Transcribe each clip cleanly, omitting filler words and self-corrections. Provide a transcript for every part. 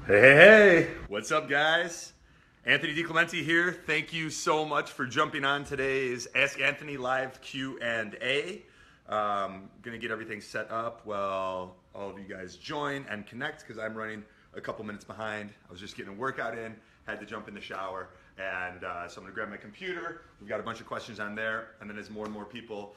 Hey, what's up, guys? Anthony DiClemente here. Thank you so much for jumping on today's Ask Anthony live Q&A. Gonna get everything set up while all of you guys join and connect because I'm running a couple minutes behind. I was just getting a workout in, had to jump in the shower, and so I'm gonna grab my computer. We've got a bunch of questions on there, and then as more and more people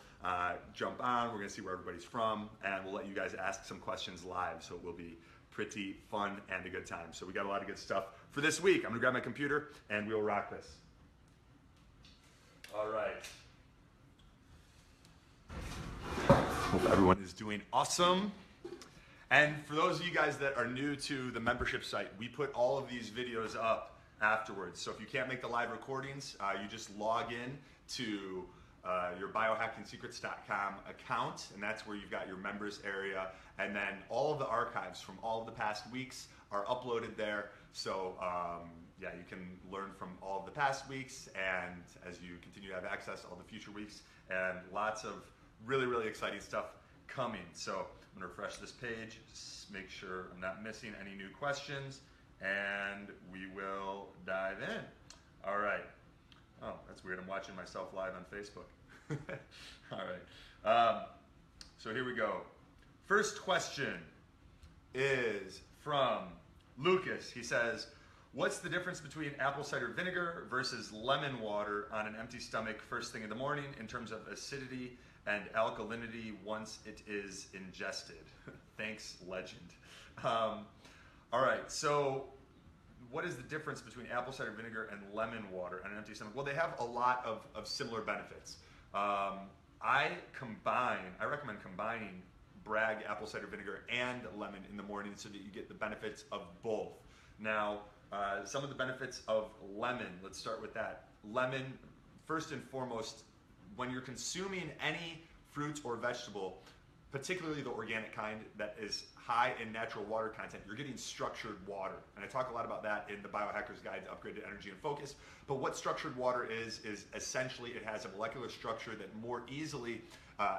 jump on, we're gonna see where everybody's from, and we'll let you guys ask some questions live, so it will be pretty fun and a good time. So we got a lot of good stuff for this week. I'm gonna grab my computer and we'll rock this. All right. Hope everyone is doing awesome. And for those of you guys that are new to the membership site, we put all of these videos up afterwards. So if you can't make the live recordings, you just log in to your biohackingsecrets.com account, and that's where you've got your members area, and then all of the archives from all of the past weeks are uploaded there. So yeah, you can learn from all of the past weeks, and as you continue to have access to all the future weeks, and lots of really exciting stuff coming. So I'm gonna refresh this page, just make sure I'm not missing any new questions, and we will dive in. All right. Oh, that's weird. I'm watching myself live on Facebook. All right. So here we go. First question is from Lucas. He says, what's the difference between apple cider vinegar versus lemon water on an empty stomach first thing in the morning in terms of acidity and alkalinity once it is ingested? Thanks, legend. All right. So what is the difference between apple cider vinegar and lemon water on an empty stomach? Well, they have a lot of similar benefits. I recommend combining Bragg apple cider vinegar and lemon in the morning so that you get the benefits of both. Now, some of the benefits of lemon, let's start with that. Lemon, first and foremost, when you're consuming any fruit or vegetable, particularly the organic kind that is high in natural water content, you're getting structured water. And I talk a lot about that in the Biohacker's Guide to Upgraded Energy and Focus. But what structured water is essentially it has a molecular structure that more easily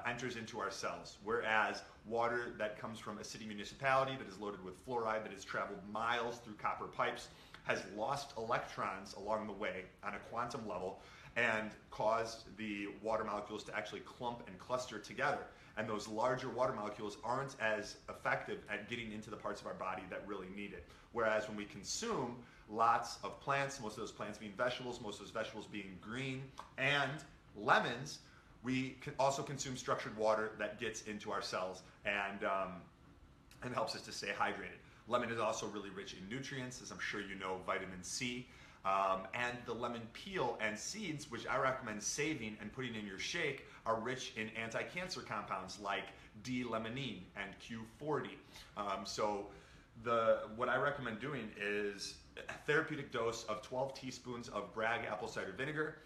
enters into our cells. Whereas water that comes from a city municipality that is loaded with fluoride, that has traveled miles through copper pipes, has lost electrons along the way on a quantum level and caused the water molecules to actually clump and cluster together. And those larger water molecules aren't as effective at getting into the parts of our body that really need it. Whereas when we consume lots of plants, most of those plants being vegetables, most of those vegetables being green, and lemons, we can also consume structured water that gets into our cells and helps us to stay hydrated. Lemon is also really rich in nutrients, as I'm sure you know, vitamin C. And the lemon peel and seeds, which I recommend saving and putting in your shake, are rich in anti-cancer compounds like D-limonene and Q40. So what I recommend doing is a therapeutic dose of 12 teaspoons of Bragg apple cider vinegar,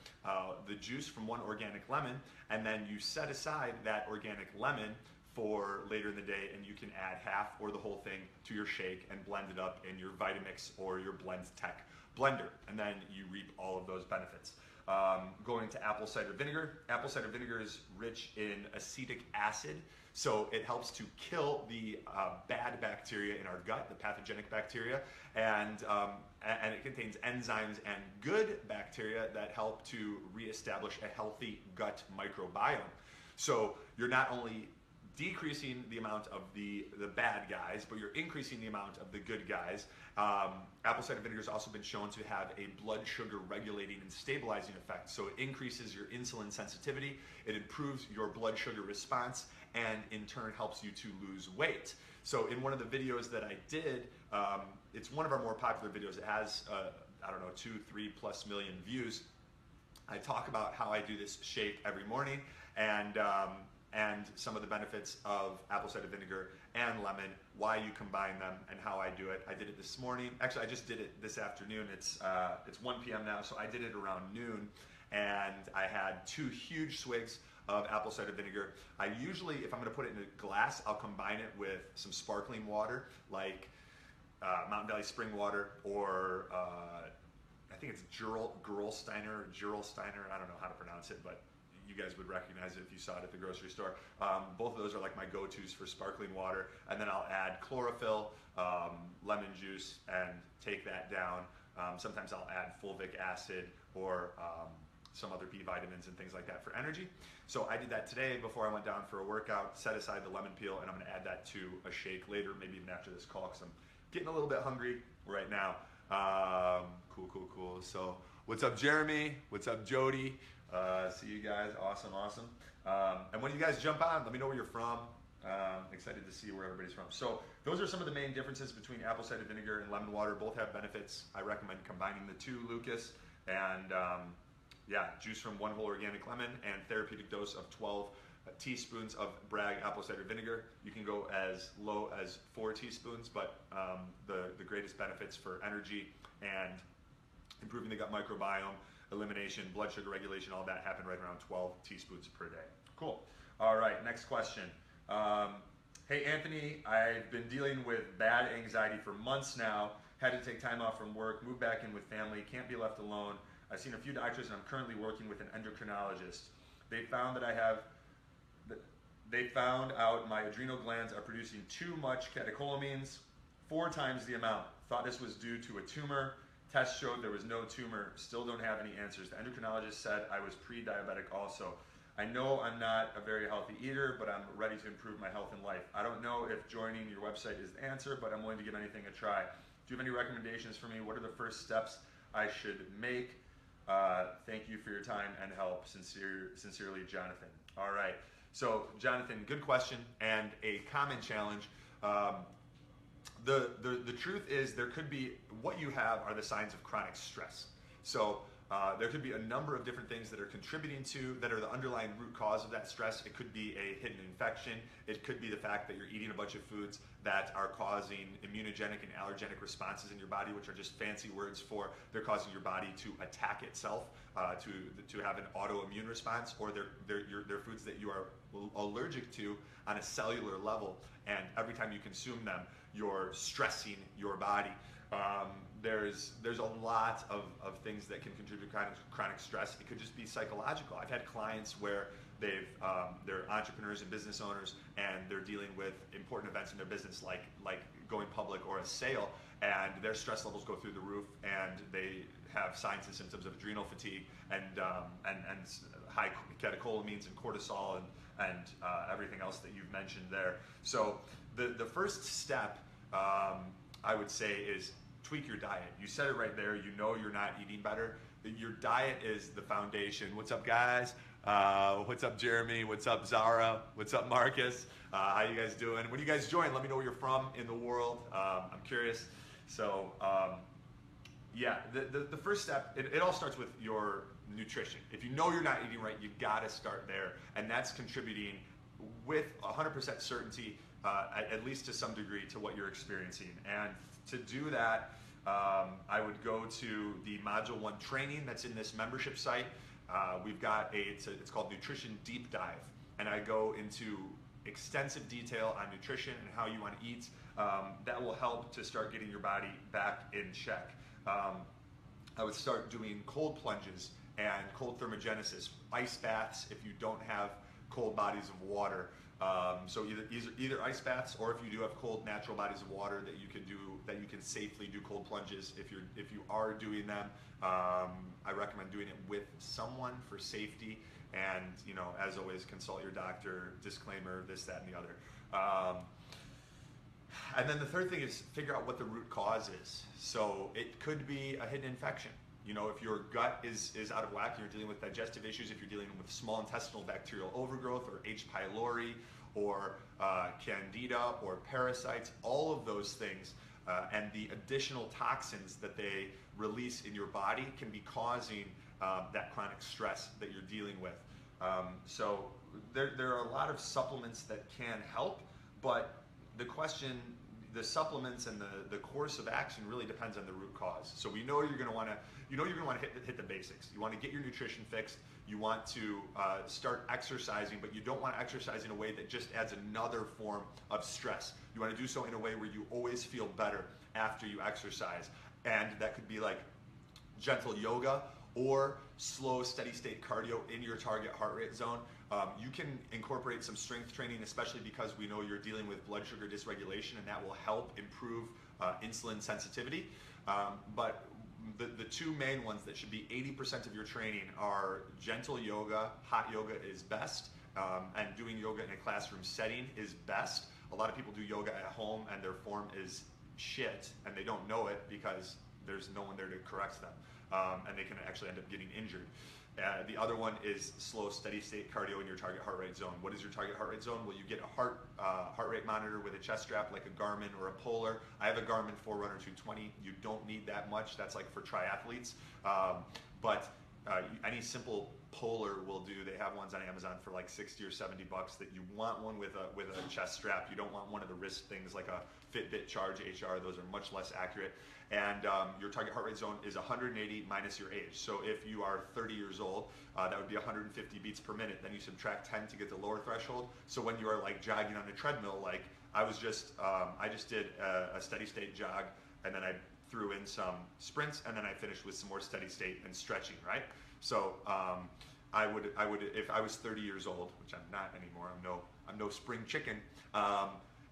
the juice from one organic lemon, and then you set aside that organic lemon for later in the day, and you can add half or the whole thing to your shake and blend it up in your Vitamix or your Blend Tech blender, and then you reap all of those benefits. Going to apple cider vinegar is rich in acetic acid, so it helps to kill the bad bacteria in our gut, the pathogenic bacteria, and it contains enzymes and good bacteria that help to reestablish a healthy gut microbiome. So you're not only decreasing the amount of the bad guys, but you're increasing the amount of the good guys. Apple cider vinegar has also been shown to have a blood sugar regulating and stabilizing effect. So it increases your insulin sensitivity, it improves your blood sugar response, and in turn helps you to lose weight. So in one of the videos that I did, it's one of our more popular videos. It has, I don't know, 2-3+ million views. I talk about how I do this shake every morning, and some of the benefits of apple cider vinegar and lemon, why you combine them, and how I do it. I did it this morning. Actually, I just did it this afternoon. It's 1 p.m. now, so I did it around noon, and I had 2 huge swigs of apple cider vinegar. I usually, if I'm going to put it in a glass, I'll combine it with some sparkling water, like Mountain Valley spring water, or I think it's Gerolsteiner. I don't know how to pronounce it, but you guys would recognize it if you saw it at the grocery store. Both of those are like my go-tos for sparkling water. And then I'll add chlorophyll, lemon juice and take that down. Sometimes I'll add fulvic acid or some other B vitamins and things like that for energy. So I did that today before I went down for a workout, set aside the lemon peel, and I'm gonna add that to a shake later, maybe even after this call, because I'm getting a little bit hungry right now. Cool. So what's up, Jeremy? What's up, Jody? See you guys, awesome. And when you guys jump on, let me know where you're from. Excited to see where everybody's from. So those are some of the main differences between apple cider vinegar and lemon water. Both have benefits. I recommend combining the two, Lucas. And juice from one whole organic lemon and therapeutic dose of 12 teaspoons of Bragg apple cider vinegar. You can go as low as 4 teaspoons, but the greatest benefits for energy and improving the gut microbiome, elimination, blood sugar regulation, all that happen right around 12 teaspoons per day. Cool. All right, next question. Hey Anthony, I've been dealing with bad anxiety for months now. Had to take time off from work, moved back in with family, can't be left alone. I've seen a few doctors and I'm currently working with an endocrinologist. They found out my adrenal glands are producing too much catecholamines, 4 times the amount. Thought this was due to a tumor. Test showed there was no tumor. Still don't have any answers. The endocrinologist said I was pre-diabetic also. I know I'm not a very healthy eater, but I'm ready to improve my health and life. I don't know if joining your website is the answer, but I'm willing to give anything a try. Do you have any recommendations for me? What are the first steps I should make? Thank you for your time and help. Sincerely, Jonathan. All right. So, Jonathan, good question and a common challenge. The truth is there could be, what you have are the signs of chronic stress. So there could be a number of different things that are contributing to, that are the underlying root cause of that stress. It could be a hidden infection. It could be the fact that you're eating a bunch of foods that are causing immunogenic and allergenic responses in your body, which are just fancy words for they're causing your body to attack itself, to have an autoimmune response, or they're foods that you are allergic to on a cellular level, and every time you consume them, you're stressing your body. There's a lot of things that can contribute to chronic stress. It could just be psychological. I've had clients where they're entrepreneurs and business owners, and they're dealing with important events in their business, like going public or a sale, and their stress levels go through the roof, and they have signs and symptoms of adrenal fatigue and high catecholamines and cortisol and everything else that you've mentioned there. So the first step, I would say, is tweak your diet. You said it right there. You know you're not eating better. Your diet is the foundation. What's up, guys? What's up, Jeremy? What's up, Zara? What's up, Marcus? How you guys doing? When you guys join, let me know where you're from in the world. I'm curious. So, the first step, it all starts with your nutrition. If you know you're not eating right, you gotta start there. And that's contributing with 100% certainty, at least to some degree, to what you're experiencing. And to do that, I would go to the Module 1 training that's in this membership site. We've got it's called Nutrition Deep Dive, and I go into extensive detail on nutrition and how you want to eat. That will help to start getting your body back in check. I would start doing cold plunges and cold thermogenesis, ice baths if you don't have cold bodies of water. So either ice baths, or if you do have cold natural bodies of water that you can safely do cold plunges. If you are doing them, I recommend doing it with someone for safety. And as always, consult your doctor. Disclaimer: this, that, and the other. And then the third thing is figure out what the root cause is. So it could be a hidden infection. If your gut is out of whack and you're dealing with digestive issues, if you're dealing with small intestinal bacterial overgrowth or H. pylori or candida or parasites, all of those things and the additional toxins that they release in your body can be causing that chronic stress that you're dealing with. So there are a lot of supplements that can help, but the supplements and the course of action really depends on the root cause. So we know you're going to want to hit the basics. You want to get your nutrition fixed. You want to start exercising, but you don't want to exercise in a way that just adds another form of stress. You want to do so in a way where you always feel better after you exercise. And that could be like gentle yoga or slow, steady state cardio in your target heart rate zone. You can incorporate some strength training, especially because we know you're dealing with blood sugar dysregulation, and that will help improve insulin sensitivity. But the two main ones that should be 80% of your training are gentle yoga. Hot yoga is best, and doing yoga in a classroom setting is best. A lot of people do yoga at home and their form is shit, and they don't know it because there's no one there to correct them, and they can actually end up getting injured. The other one is slow, steady state cardio in your target heart rate zone. What is your target heart rate zone? Well, you get a heart rate monitor with a chest strap like a Garmin or a Polar. I have a Garmin Forerunner 220. You don't need that much. That's like for triathletes. But any simple Polar will do. They have ones on Amazon for like 60 or 70 bucks that you want one with a chest strap. You don't want one of the wrist things like a Fitbit Charge HR. Those are much less accurate. And your target heart rate zone is 180 minus your age. So if you are 30 years old, that would be 150 beats per minute. Then you subtract 10 to get the lower threshold. So when you are like jogging on a treadmill, like I just did a steady state jog, and then I threw in some sprints, and then I finished with some more steady state and stretching, right? So I would if I was 30 years old, which I'm not anymore, I'm no spring chicken,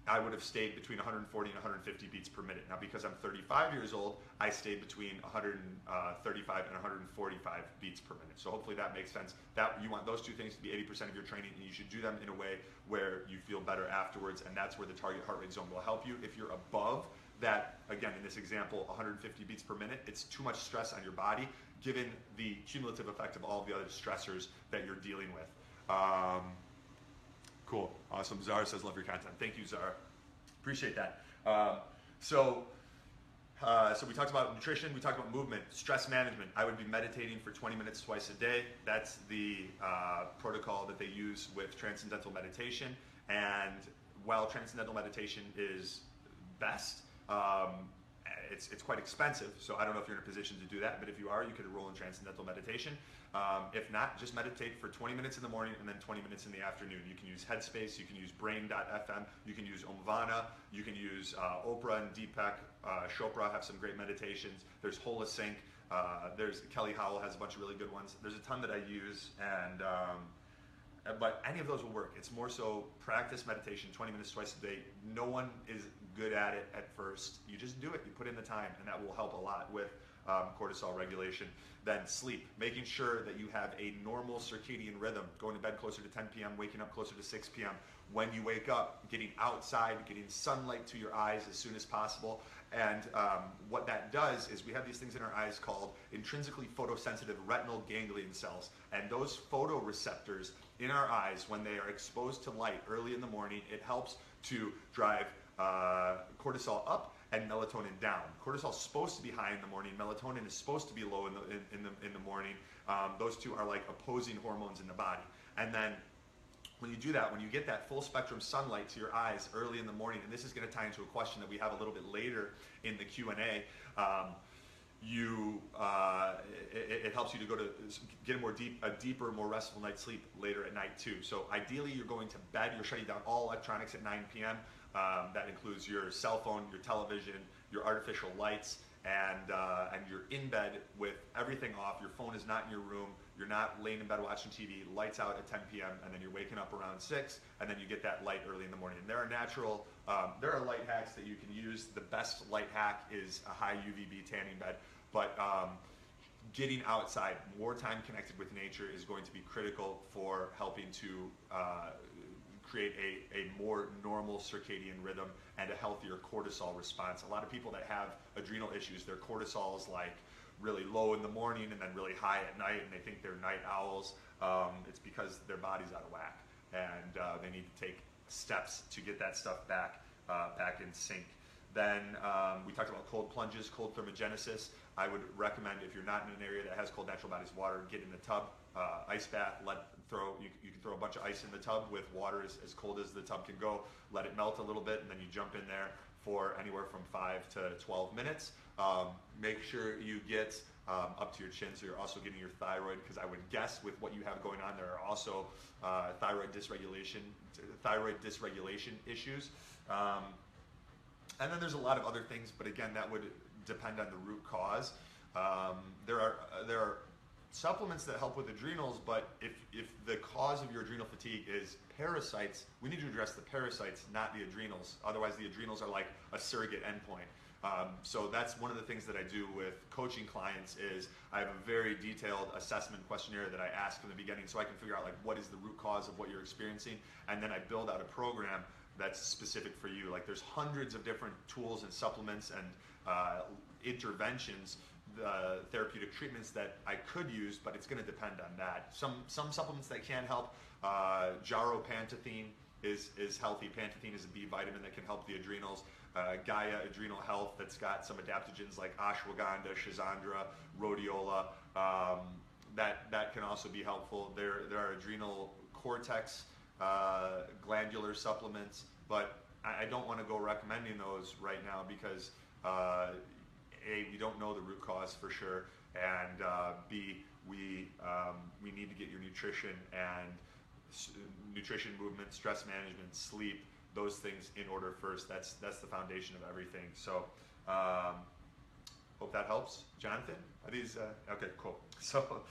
I would have stayed between 140 and 150 beats per minute. Now, because I'm 35 years old, I stayed between 135 and 145 beats per minute. So hopefully that makes sense. That you want those two things to be 80% of your training, and you should do them in a way where you feel better afterwards, and that's where the target heart rate zone will help you. If you're above that, again, in this example, 150 beats per minute, it's too much stress on your body, given the cumulative effect of all of the other stressors that you're dealing with. Cool, awesome. Zara says, love your content. Thank you, Zara. Appreciate that. So we talked about nutrition, we talked about movement, stress management. I would be meditating for 20 minutes twice a day. That's the protocol that they use with Transcendental Meditation. And while Transcendental Meditation is best, it's quite expensive, so I don't know if you're in a position to do that, but if you are, you could enroll in Transcendental Meditation. If not, just meditate for 20 minutes in the morning and then 20 minutes in the afternoon. You can use Headspace, you can use Brain.fm, you can use Omvana, you can use Oprah and Deepak Chopra have some great meditations. There's Holosync, there's Kelly Howell has a bunch of really good ones. There's a ton that I use, and but any of those will work. It's more so practice meditation 20 minutes twice a day. No one is good at it at first. You just do it, you put in the time, and that will help a lot with cortisol regulation. Then sleep, making sure that you have a normal circadian rhythm, going to bed closer to 10 p.m., waking up closer to 6 p.m. When you wake up, getting outside, getting sunlight to your eyes as soon as possible. And what that does is we have these things in our eyes called intrinsically photosensitive retinal ganglion cells. And those photoreceptors in our eyes, when they are exposed to light early in the morning, it helps to drive cortisol up and melatonin down. Cortisol is supposed to be high in the morning. Melatonin is supposed to be low in the morning. Those two are like opposing hormones in the body. And then when you do that, when you get that full spectrum sunlight to your eyes early in the morning, and this is going to tie into a question that we have a little bit later in the Q&A, it helps you to go to get a deeper, more restful night's sleep later at night too. So ideally, you're going to bed, you're shutting down all electronics at 9 p.m. That includes your cell phone, your television, your artificial lights, and you're in bed with everything off. Your phone is not in your room. You're not laying in bed watching TV. Lights out at 10 p.m. and then you're waking up around 6, and then you get that light early in the morning. And there are light hacks that you can use. The best light hack is a high UVB tanning bed, but getting outside, more time connected with nature is going to be critical for helping to create a more normal circadian rhythm and a healthier cortisol response. A lot of people that have adrenal issues, their cortisol is like really low in the morning and then really high at night, and they think they're night owls. It's because their body's out of whack, and they need to take steps to get that stuff back in sync. Then we talked about cold plunges, cold thermogenesis. I would recommend, if you're not in an area that has cold natural bodies water, get in the tub, ice bath, you can throw a bunch of ice in the tub with water as cold as the tub can go, let it melt a little bit, and then you jump in there for anywhere from 5 to 12 minutes. Make sure you get up to your chin, so you're also getting your thyroid, because I would guess with what you have going on, there are also thyroid dysregulation issues. And then there's a lot of other things, but again, that would depend on the root cause. There are supplements that help with adrenals, but if the cause of your adrenal fatigue is parasites, we need to address the parasites, not the adrenals. Otherwise, the adrenals are like a surrogate endpoint. So that's one of the things that I do with coaching clients is I have a very detailed assessment questionnaire that I ask from the beginning so I can figure out like what is the root cause of what you're experiencing, and then I build out a program that's specific for you. Like there's hundreds of different tools and supplements and interventions, therapeutic treatments that I could use, but it's going to depend on that. Some supplements that can help. Gyropanthine is healthy. Panthine is a B vitamin that can help the adrenals. Gaia Adrenal Health, that's got some adaptogens like ashwagandha, schizandra, rhodiola. That can also be helpful. There are adrenal cortex glandular supplements, but I don't want to go recommending those right now because A, we don't know the root cause for sure, and B, we need to get your nutrition and nutrition, movement, stress management, sleep, those things in order first. That's the foundation of everything. So hope that helps. Jonathan, are these okay? Cool. So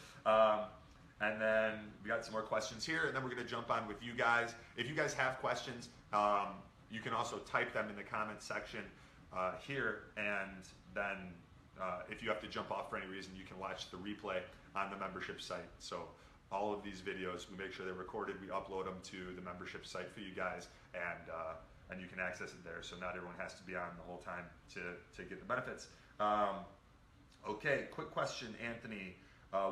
and then we got some more questions here, and then we're going to jump on with you guys. If you guys have questions, you can also type them in the comment section here, and then if you have to jump off for any reason, you can watch the replay on the membership site. So all of these videos, we make sure they're recorded, we upload them to the membership site for you guys, and you can access it there. So not everyone has to be on the whole time to get the benefits. Okay, quick question, Anthony.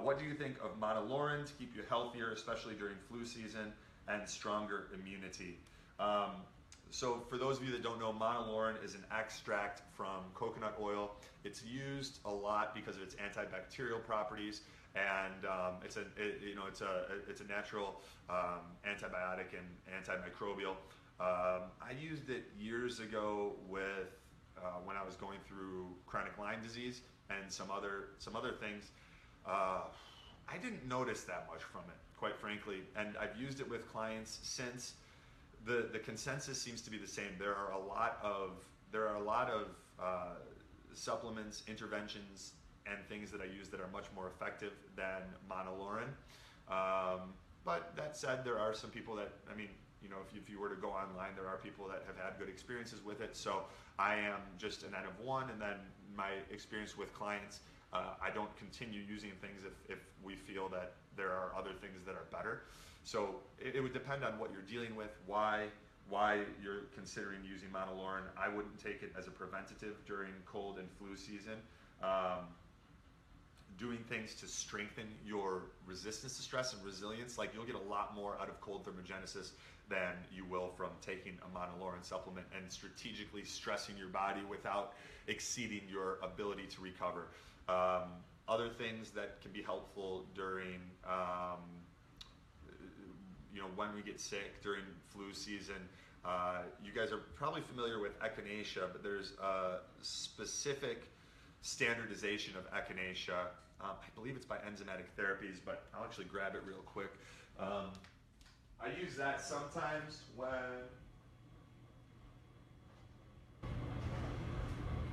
What do you think of Monolaurin to keep you healthier, especially during flu season, and stronger immunity? So for those of you that don't know, Monolaurin is an extract from coconut oil. It's used a lot because of its antibacterial properties, and it's a natural antibiotic and antimicrobial. I used it years ago with when I was going through chronic Lyme disease and some other things. I didn't notice that much from it, quite frankly, and I've used it with clients since. The consensus seems to be the same. There are a lot of supplements, interventions, and things that I use that are much more effective than Monolaurin. But that said, there are some people that, I mean, you know, if you were to go online, there are people that have had good experiences with it. So I am just an N of one, and then my experience with clients, I don't continue using things if we feel that there are other things that are better. So it would depend on what you're dealing with, why you're considering using Monolaurin. I wouldn't take it as a preventative during cold and flu season. Doing things to strengthen your resistance to stress and resilience, like you'll get a lot more out of cold thermogenesis than you will from taking a Monolaurin supplement and strategically stressing your body without exceeding your ability to recover. Other things that can be helpful during when we get sick during flu season, you guys are probably familiar with echinacea, but there's a specific standardization of echinacea. I believe it's by Enzymatic Therapies, but I'll actually grab it real quick. I use that sometimes when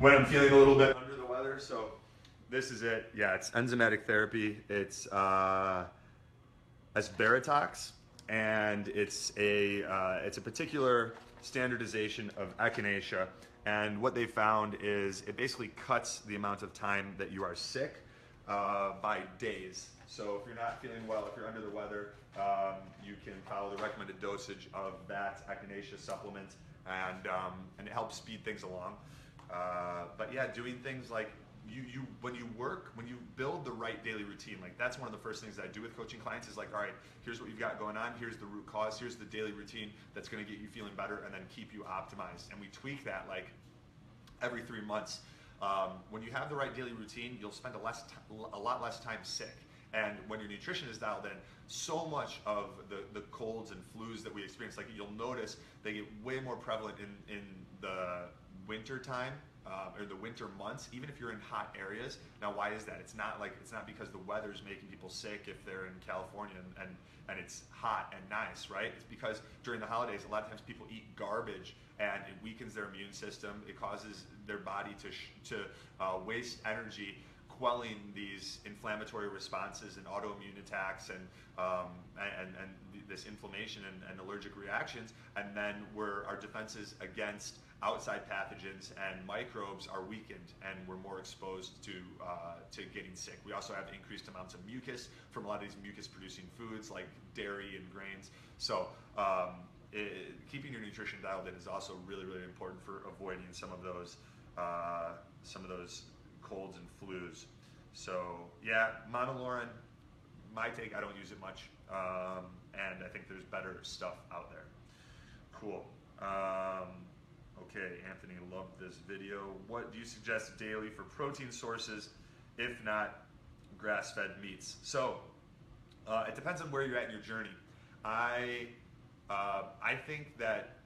I'm feeling a little bit under the weather. So this is it. Yeah, it's Enzymatic Therapy. It's Asparatox. And it's a particular standardization of echinacea, and what they found is it basically cuts the amount of time that you are sick by days. So if you're not feeling well, if you're under the weather, you can follow the recommended dosage of that echinacea supplement, and it helps speed things along. But yeah, doing things like when you build the right daily routine, like that's one of the first things that I do with coaching clients is like, all right, here's what you've got going on, here's the root cause, here's the daily routine that's going to get you feeling better and then keep you optimized. And we tweak that like every 3 months. When you have the right daily routine, you'll spend a lot less time sick. And when your nutrition is dialed in, so much of the colds and flus that we experience, like you'll notice they get way more prevalent in the winter time. Or the winter months, even if you're in hot areas. Now, why is that? It's not because the weather's making people sick if they're in California and it's hot and nice, right? It's because during the holidays, a lot of times people eat garbage and it weakens their immune system. It causes their body to waste energy quelling these inflammatory responses and autoimmune attacks and this inflammation and allergic reactions, and then our defenses against outside pathogens and microbes are weakened, and we're more exposed to getting sick. We also have increased amounts of mucus from a lot of these mucus-producing foods like dairy and grains. So keeping your nutrition dialed in is also really, really important for avoiding some of those colds and flus. So yeah, Monolaurin, my take, I don't use it much, and I think there's better stuff out there. Cool. Okay, Anthony loved this video. What do you suggest daily for protein sources, if not grass-fed meats? So it depends on where you're at in your journey. I think that,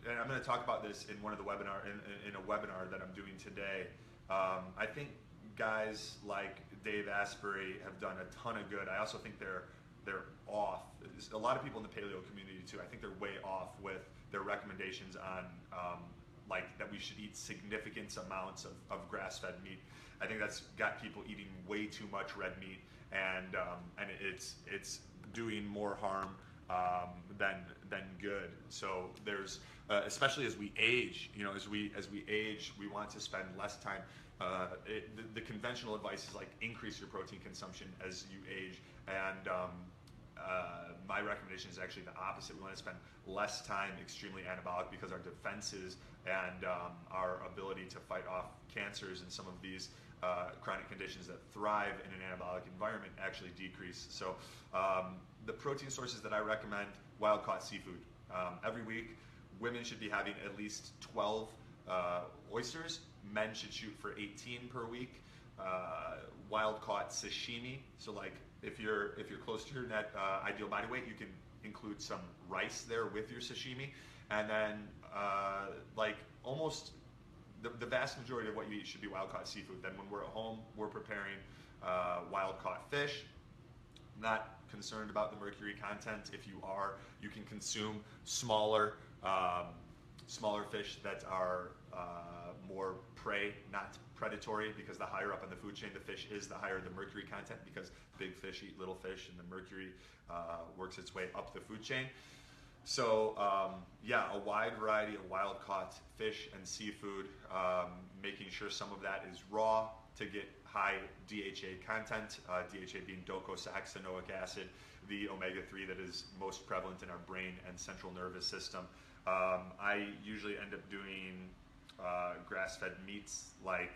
and I'm going to talk about this in one of the webinar in a webinar that I'm doing today. I think guys like Dave Asprey have done a ton of good. I also think they're off. There's a lot of people in the paleo community too. I think they're way off with their recommendations on like that we should eat significant amounts of grass-fed meat. I think that's got people eating way too much red meat, and it's doing more harm than good. So there's especially as we age, as we age, we want to spend less time. The conventional advice is like increase your protein consumption as you age, and my recommendation is actually the opposite. We want to spend less time extremely anabolic because our defenses and our ability to fight off cancers and some of these chronic conditions that thrive in an anabolic environment actually decrease. So the protein sources that I recommend: wild-caught seafood. Every week, women should be having at least 12 oysters. Men should shoot for 18 per week. Wild-caught sashimi. So like if you're close to your net ideal body weight, you can include some rice there with your sashimi, and then like almost the vast majority of what you eat should be wild-caught seafood. Then when we're at home, we're preparing wild-caught fish. Not concerned about the mercury content. If you are, you can consume smaller fish that are more prey, not predatory, because the higher up on the food chain the fish is, the higher the mercury content, because big fish eat little fish and the mercury works its way up the food chain. So yeah, a wide variety of wild-caught fish and seafood, making sure some of that is raw to get high DHA content, DHA being docosahexaenoic acid, the omega-3 that is most prevalent in our brain and central nervous system. I usually end up doing grass-fed meats like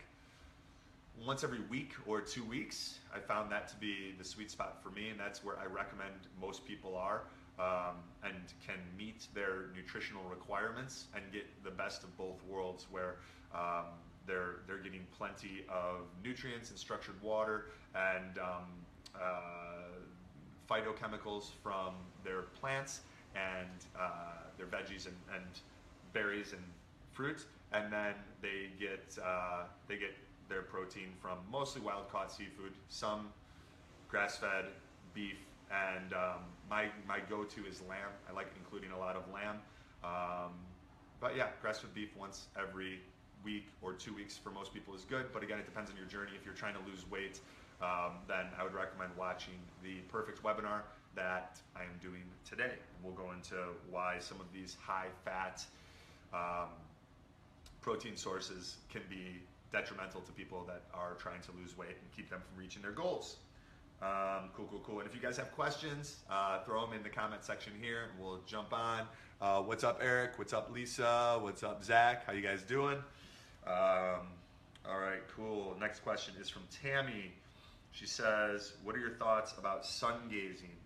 once every week or 2 weeks. I found that to be the sweet spot for me, and that's where I recommend most people are and can meet their nutritional requirements and get the best of both worlds, where they're getting plenty of nutrients and structured water and phytochemicals from their plants and their veggies and berries and fruits, and then they get their protein from mostly wild-caught seafood, some grass-fed beef, and my go-to is lamb. I like including a lot of lamb, but yeah, grass-fed beef once every week or 2 weeks for most people is good. But again, it depends on your journey. If you're trying to lose weight, then I would recommend watching the perfect webinar that I am doing today. And we'll go into why some of these high-fat protein sources can be detrimental to people that are trying to lose weight and keep them from reaching their goals. Cool. And if you guys have questions, throw them in the comment section here and we'll jump on. What's up, Eric? What's up, Lisa? What's up, Zach? How you guys doing? All right, cool. Next question is from Tammy. She says, what are your thoughts about sun gazing?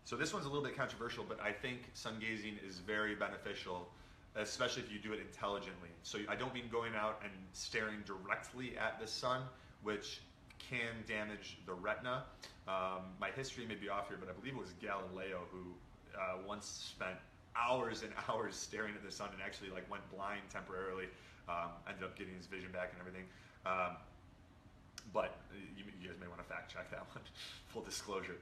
So this one's a little bit controversial, but I think sun gazing is very beneficial, especially if you do it intelligently. So I don't mean going out and staring directly at the sun, which can damage the retina. My history may be off here, but I believe it was Galileo who once spent hours and hours staring at the sun and actually like went blind temporarily, ended up getting his vision back and everything. But you guys may want to fact check that one, full disclosure.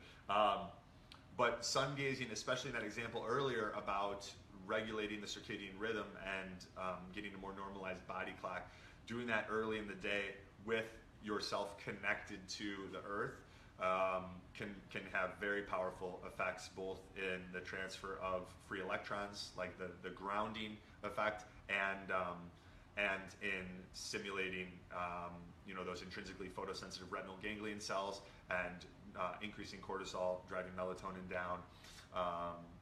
But sun gazing, especially in that example earlier about regulating the circadian rhythm and getting a more normalized body clock, doing that early in the day with yourself connected to the earth can have very powerful effects, both in the transfer of free electrons, like the grounding effect, and in stimulating those intrinsically photosensitive retinal ganglion cells, and increasing cortisol, driving melatonin down,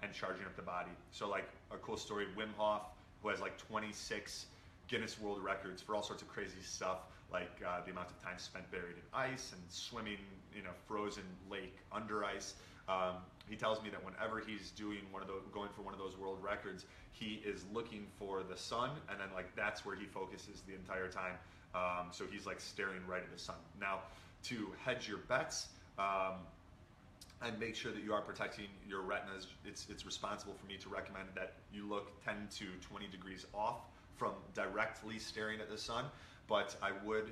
and charging up the body. So like a cool story, Wim Hof, who has like 26 Guinness World Records for all sorts of crazy stuff, like the amount of time spent buried in ice and swimming in a frozen lake under ice. He tells me that whenever he's going for one of those world records, he is looking for the sun, and then like that's where he focuses the entire time. So he's like staring right at the sun. Now, to hedge your bets and make sure that you are protecting your retinas, it's responsible for me to recommend that you look 10 to 20 degrees off from directly staring at the sun. But I would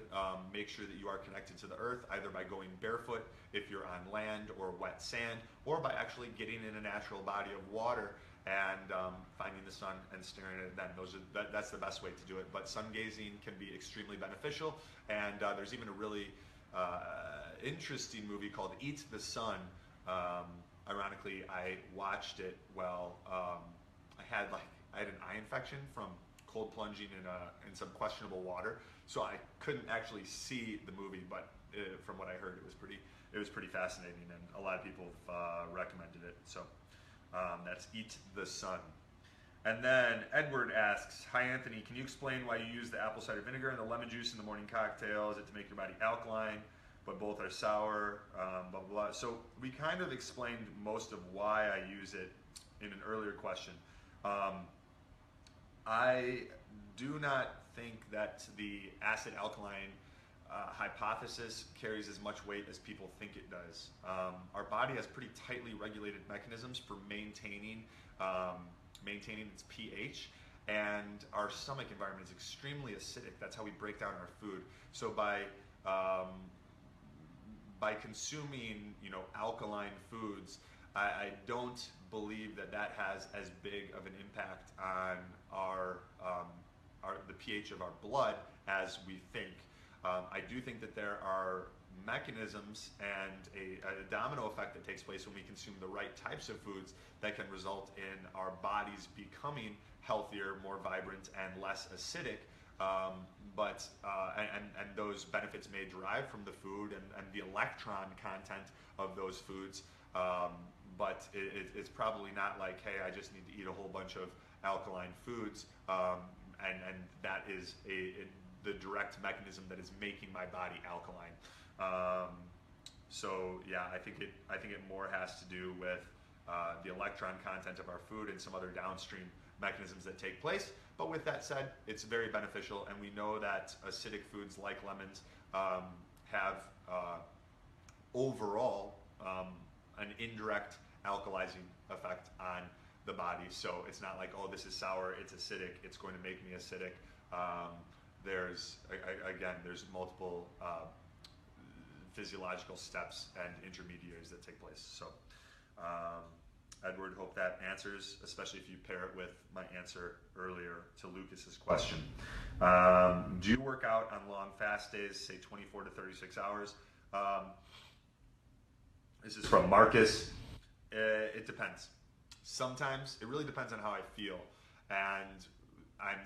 make sure that you are connected to the earth, either by going barefoot if you're on land or wet sand, or by actually getting in a natural body of water and finding the sun and staring at it then. That's the best way to do it. But sun gazing can be extremely beneficial, and there's even a really interesting movie called Eat the Sun. Ironically, I watched it while I had an eye infection from cold plunging in some questionable water, so I couldn't actually see the movie. But from what I heard, it was pretty fascinating, and a lot of people have recommended it. So that's Eat the Sun. And then Edward asks, "Hi Anthony, can you explain why you use the apple cider vinegar and the lemon juice in the morning cocktail? Is it to make your body alkaline, but both are sour, blah, blah, blah." So we kind of explained most of why I use it in an earlier question. I do not think that the acid alkaline hypothesis carries as much weight as people think it does. Our body has pretty tightly regulated mechanisms for maintaining its pH, and our stomach environment is extremely acidic. That's how we break down our food. So by consuming, alkaline foods, I don't believe that has as big of an impact on the pH of our blood as we think. I do think that there are mechanisms and a domino effect that takes place when we consume the right types of foods that can result in our bodies becoming healthier, more vibrant, and less acidic. And those benefits may derive from the food and the electron content of those foods. But it's probably not like, hey, I just need to eat a whole bunch of alkaline foods, and that is the direct mechanism that is making my body alkaline. So yeah, I think it more has to do with the electron content of our food and some other downstream mechanisms that take place. But with that said, it's very beneficial, and we know that acidic foods like lemons have overall an indirect alkalizing effect on the body. So it's not like, oh, this is sour, it's acidic, it's going to make me acidic. There's multiple physiological steps and intermediaries that take place. So Edward, hope that answers, especially if you pair it with my answer earlier to Lucas's question. Do you work out on long fast days, say 24 to 36 hours? This is from Marcus. It depends. Sometimes it really depends on how I feel, and I'm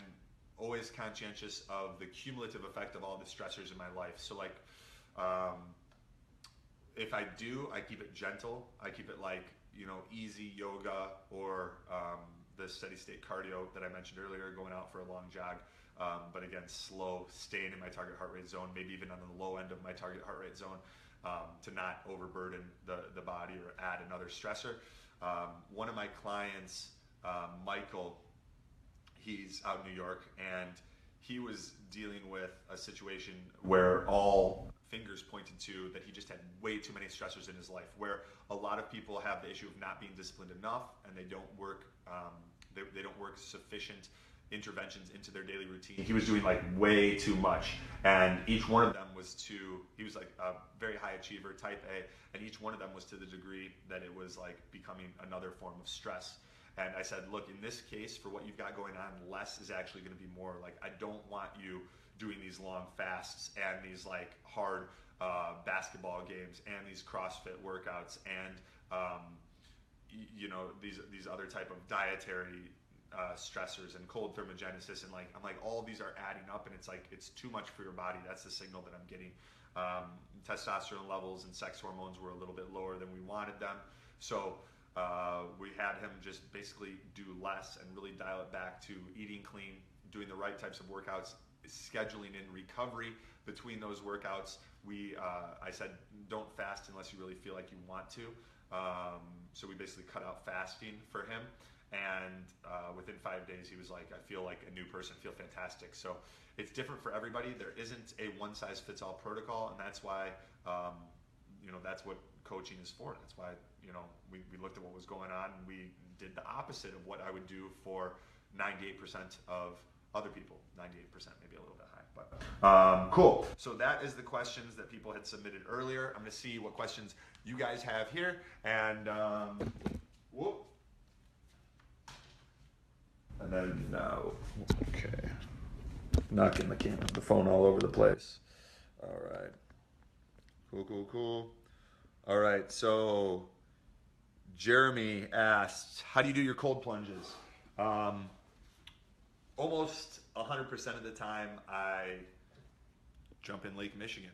always conscientious of the cumulative effect of all the stressors in my life. So like, if I do, I keep it gentle. I keep it like, easy yoga, or the steady state cardio that I mentioned earlier, going out for a long jog. But again, slow, staying in my target heart rate zone, maybe even on the low end of my target heart rate zone, to not overburden the body or add another stressor. One of my clients, Michael, he's out in New York, and he was dealing with a situation where all fingers pointed to that he just had way too many stressors in his life, where a lot of people have the issue of not being disciplined enough, and they don't work sufficient interventions into their daily routine. He was doing like way too much, and each one of them he was like a very high achiever, type A, and each one of them was to the degree that it was like becoming another form of stress. And I said, look, in this case, for what you've got going on, less is actually going to be more. Like, I don't want you doing these long fasts and these like hard basketball games and these CrossFit workouts and you know, these other type of dietary stressors and cold thermogenesis, and like I'm like, all of these are adding up, and it's like it's too much for your body. That's the signal that I'm getting. Testosterone levels and sex hormones were a little bit lower than we wanted them, so we had him just basically do less and really dial it back to eating clean, doing the right types of workouts, scheduling in recovery between those workouts. I said don't fast unless you really feel like you want to. So we basically cut out fasting for him, and within 5 days he was like, I feel like a new person, feel fantastic. So it's different for everybody. There isn't a one-size-fits-all protocol, and that's why you know, that's what coaching is for. That's why, you know, we looked at what was going on, and we did the opposite of what I would do for 98% of other people. 98%, maybe a little bit high, but cool. So that is the questions that people had submitted earlier. I'm gonna see what questions you guys have here, and whoop. And then no, okay. Knocking the phone all over the place. All right. Cool. All right, so Jeremy asked, how do you do your cold plunges? Almost 100% of the time I jump in Lake Michigan.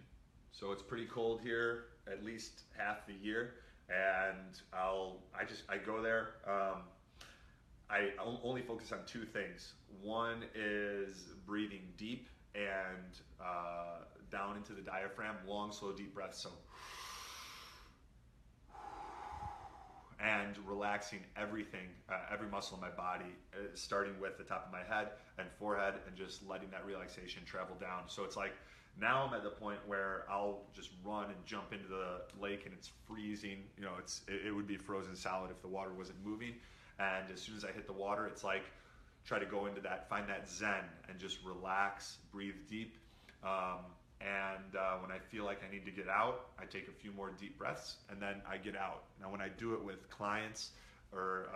So it's pretty cold here at least half the year, and I go there. I only focus on two things. One is breathing deep and down into the diaphragm, long, slow, deep breaths. So, and relaxing everything, every muscle in my body, starting with the top of my head and forehead, and just letting that relaxation travel down. So it's like, now I'm at the point where I'll just run and jump into the lake, and it's freezing. You know, it would be frozen solid if the water wasn't moving. And as soon as I hit the water, it's like, try to go into that, find that zen, and just relax, breathe deep. When I feel like I need to get out, I take a few more deep breaths, and then I get out. Now, when I do it with clients or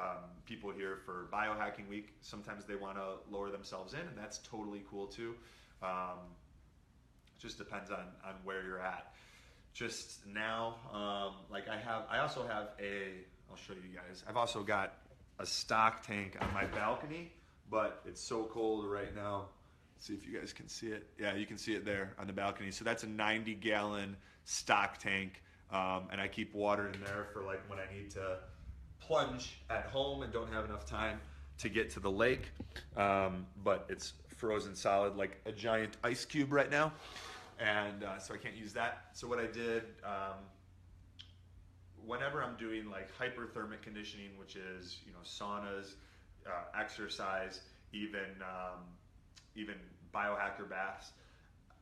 people here for Biohacking Week, sometimes they want to lower themselves in, and that's totally cool too. Just depends on where you're at. Just now, like I also have I'll show you guys. I've also got a stock tank on my balcony, but it's so cold right now. Let's see if you guys can see it. Yeah, you can see it there on the balcony. So that's a 90-gallon stock tank, and I keep water in there for like when I need to plunge at home and don't have enough time to get to the lake. But it's frozen solid, like a giant ice cube right now, and so I can't use that. So what I did, whenever I'm doing like hyperthermic conditioning, which is, you know, saunas, exercise, even biohacker baths,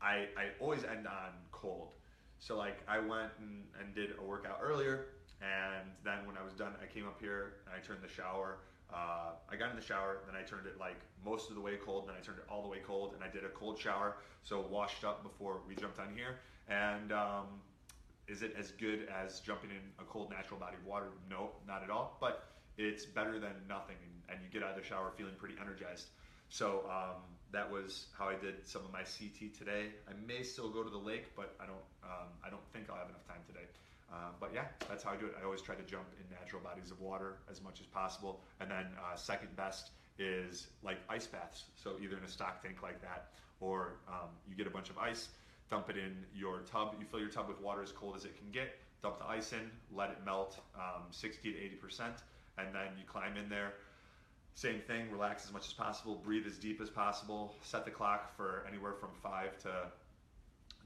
I always end on cold. So like I went and did a workout earlier, and then when I was done, I came up here and I turned the shower. I got in the shower, then I turned it like most of the way cold, then I turned it all the way cold, and I did a cold shower, so washed up before we jumped on here. And is it as good as jumping in a cold natural body of water? No, not at all, but it's better than nothing, and you get out of the shower feeling pretty energized. So that was how I did some of my CT today. I may still go to the lake, but I don't think I'll have enough time today. But yeah, that's how I do it. I always try to jump in natural bodies of water as much as possible. And then second best is like ice baths. So either in a stock tank like that, or you get a bunch of ice, dump it in your tub. You fill your tub with water as cold as it can get, dump the ice in, let it melt 60 to 80%, and then you climb in there. Same thing, relax as much as possible, breathe as deep as possible, set the clock for anywhere from 5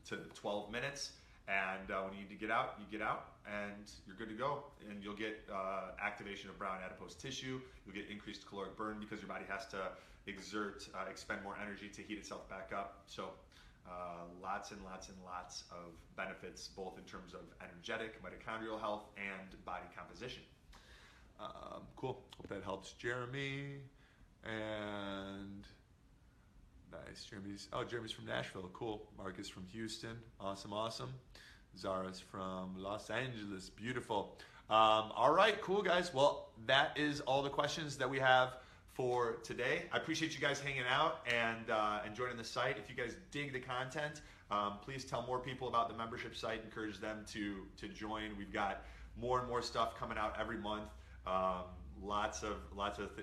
to 12 minutes. And when you need to get out, you get out, and you're good to go. And you'll get activation of brown adipose tissue. You'll get increased caloric burn because your body has to expend more energy to heat itself back up. So lots and lots and lots of benefits, both in terms of energetic, mitochondrial health, and body composition. Cool. Hope that helps, Jeremy. And nice. Jeremy's from Nashville. Cool. Marcus from Houston. Awesome. Zara's from Los Angeles. Beautiful. All right, cool, guys. Well, that is all the questions that we have for today. I appreciate you guys hanging out and joining the site. If you guys dig the content, please tell more people about the membership site. Encourage them to join. We've got more and more stuff coming out every month. Lots of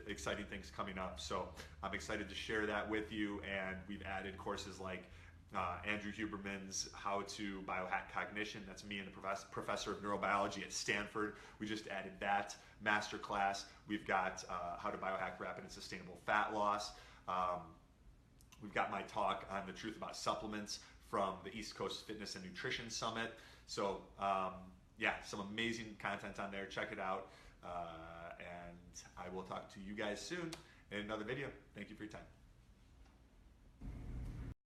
exciting things coming up. So I'm excited to share that with you. And we've added courses like Andrew Huberman's How to Biohack Cognition. That's me and the professor of neurobiology at Stanford. We just added that masterclass. We've got How to Biohack Rapid and Sustainable Fat Loss. We've got my talk on the truth about supplements from the East Coast Fitness and Nutrition Summit. So yeah, some amazing content on there. Check it out. And I will talk to you guys soon in another video. Thank you for your time.